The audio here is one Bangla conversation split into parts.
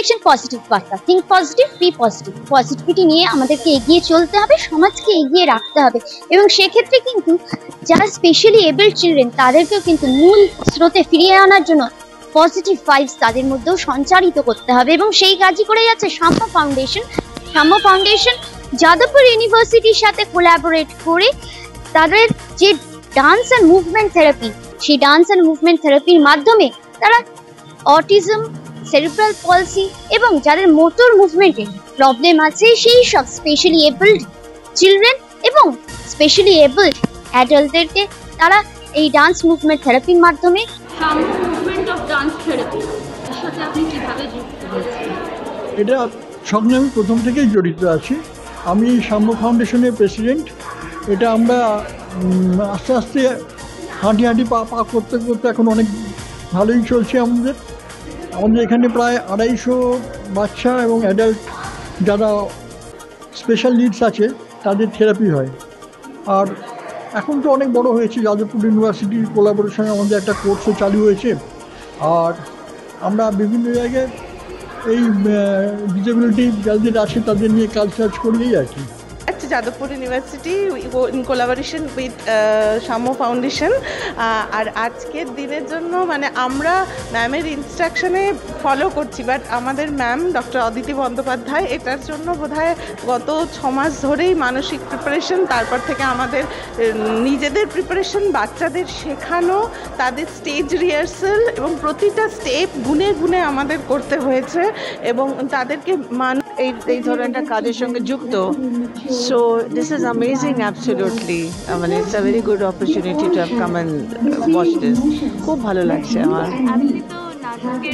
ফাউন্ডেশন পজিটিভ বার্তা, think positive be positive. Positivity নিয়ে আমাদেরকে এগিয়ে চলতে হবে, সমাজকে এগিয়ে রাখতে হবে, এবং সেক্ষেত্রে কিন্তু যারা স্পেশালি এবেল চিলড্রেন তাদেরকেও কিন্তু মূল স্রোতে ফিরিয়ে আনার জন্য পজিটিভ ভাইবস তাদের মধ্যেও সঞ্চারিত করতে হবে, এবং সেই কাজই করে যাচ্ছে সাম্য ফাউন্ডেশন। সাম্য ফাউন্ডেশন যাদবপুর ইউনিভার্সিটির সাথে কোলাবোরেট করে তাদের যে ডান্স অ্যান্ড মুভমেন্ট থেরাপি, সেই ডান্স অ্যান্ড মুভমেন্ট থেরাপির মাধ্যমে তারা অটিজম, সেরিব্রাল পলসি এবং যাদের মোটর মুভমেন্টে প্রবলেম আছে সেই সব স্পেশালি এবলড চিলড্রেন এবং স্পেশালি এবলড অ্যাডাল্টদেরকে তারা এই ডান্স মুভমেন্ট থেরাপির মাধ্যমে সাম্য মুভমেন্ট অফ ডান্স থেরাপি এর সাথে আপনি কিভাবে যুক্ত হয়েছেন? এটা সঙ্গে আমি প্রথম থেকেই জড়িত আছি। আমি সাম্য ফাউন্ডেশনের প্রেসিডেন্ট। এটা আমরা আস্তে আস্তে হাঁটি হাঁটি পা পা করতে করতে এখন অনেক ভালোই চলছে। আমাদের এখানে প্রায় 250 বাচ্চা এবং অ্যাডাল্ট যারা স্পেশাল নিডস আছে তাদের থেরাপি হয়। আর এখন তো অনেক বড় হয়েছে, যাদবপুর ইউনিভার্সিটির কোলাবোরেশনে আমাদের একটা কোর্সও চালু হয়েছে। আর আমরা বিভিন্ন জায়গায় এই ডিসেবিলিটি যাদের আছে তাদের নিয়ে কাজ করিয়েই আর কি। Jadavpur university in collaboration with সাম্য ফাউন্ডেশন। আর আজকের দিনের জন্য মানে আমরা ম্যামের ইনস্ট্রাকশনে ফলো করছি, বাট আমাদের ম্যাম ডক্টর অদিতি বন্দ্যোপাধ্যায় এটার জন্য বোধহয় গত 6 মাস ধরেই মানসিক প্রিপারেশন, তারপর থেকে আমাদের নিজেদের প্রিপারেশন, বাচ্চাদের শেখানো, তাদের স্টেজ রিহার্সাল এবং প্রতিটা স্টেপ গুনে গুনে আমাদের করতে হয়েছে এবং তাদেরকে এই ধরনের কাজের সঙ্গে যুক্ত। So this is amazing, absolutely. I mean, it's a very good opportunity to have come and watch this. খুব ভালো লাগছে আমার।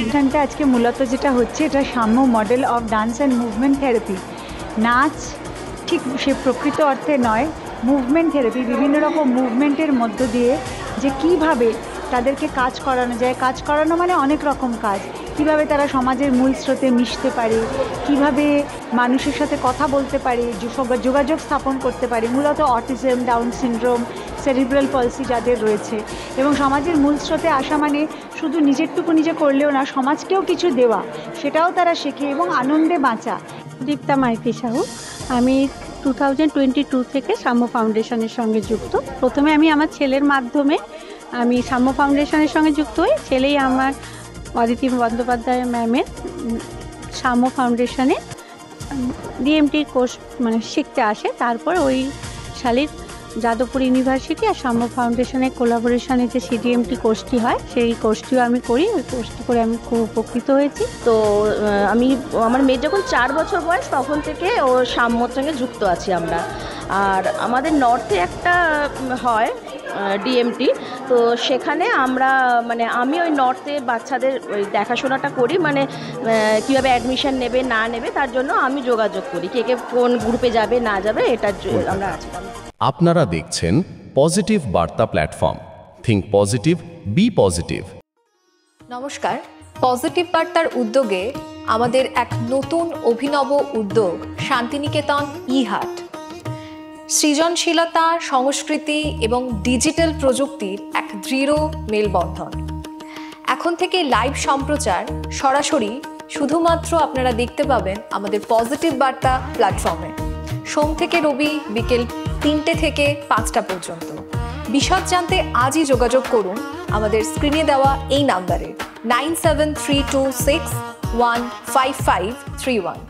এখানটা আজকে মূলত যেটা হচ্ছে এটা সাম্য model of dance and movement therapy. নাচ ঠিক সে প্রকৃত অর্থে নয়, মুভমেন্ট থেরাপি, বিভিন্ন রকম মুভমেন্টের মধ্য দিয়ে যে কীভাবে তাদেরকে কাজ করানো যায়। কাজ করানো মানে অনেক রকম কাজ, কিভাবে তারা সমাজের মূল স্রোতে মিশতে পারে, কিভাবে মানুষের সাথে কথা বলতে পারে, যোগাযোগ স্থাপন করতে পারে, মূলত অটিজম, ডাউন সিনড্রোম, সেরিব্রাল পলসি যাদের রয়েছে। এবং সমাজের মূল স্রোতে আসা মানে শুধু নিজেরটুকু নিজে করলেও না, সমাজকেও কিছু দেওয়া, সেটাও তারা শেখে এবং আনন্দে বাঁচা। দীপ্তা মাইতি সাহু, আমি 2022 থেকে সাম্য ফাউন্ডেশনের সঙ্গে যুক্ত। প্রথমে আমি আমার ছেলের মাধ্যমে আমি সাম্য ফাউন্ডেশনের সঙ্গে যুক্ত হই। ছেলেই আমার অদিতি বন্দ্যোপাধ্যায় ম্যামের সাম্য ফাউন্ডেশনে ডিএমটির কোর্স মানে শিখতে আসে। তারপর ওই শালির যাদবপুর ইউনিভার্সিটি আর সাম্য ফাউন্ডেশনের কোলাবোরেশনে যে সিডিএমটি কোর্সটি হয় সেই কোর্সটিও আমি করি। ওই কোর্সটি করে আমি খুব উপকৃত হয়েছি। তো আমি আমার মেয়ের যখন 4 বছর বয়স তখন থেকে ও সাম্যর সঙ্গে যুক্ত আছি আমরা। আর আমাদের নর্থে একটা হয় ডিএমটি, তো সেখানে আমরা মানে আমি ওই নর্থে বাচ্চাদের ওই দেখাশোনাটা করি, মানে কীভাবে অ্যাডমিশন নেবে না নেবে তার জন্য আমি যোগাযোগ করি, কে কে কোন গ্রুপে যাবে না যাবে এটার আমরা আছি। আপনারা দেখছেন পজিটিভ বার্তা platform, think positive be positive. নমস্কার, পজিটিভ বার্তার উদ্যোগে আমাদের এক নতুন অভিনব উদ্যোগ শান্তিনিকেতন ই-হাট। সৃজনশীলতা, সংস্কৃতি এবং ডিজিটাল প্রযুক্তির এক দৃঢ় মেলবন্ধন। এখন থেকে লাইভ সম্প্রচার সরাসরি শুধুমাত্র আপনারা দেখতে পাবেন আমাদের পজিটিভ বার্তা প্ল্যাটফর্মে, সোম থেকে রবি বিকেল 3টে থেকে 5টা পর্যন্ত। বিশদ জানতে আজই যোগাযোগ করুন আমাদের স্ক্রিনে দেওয়া এই নাম্বারে 9732615531।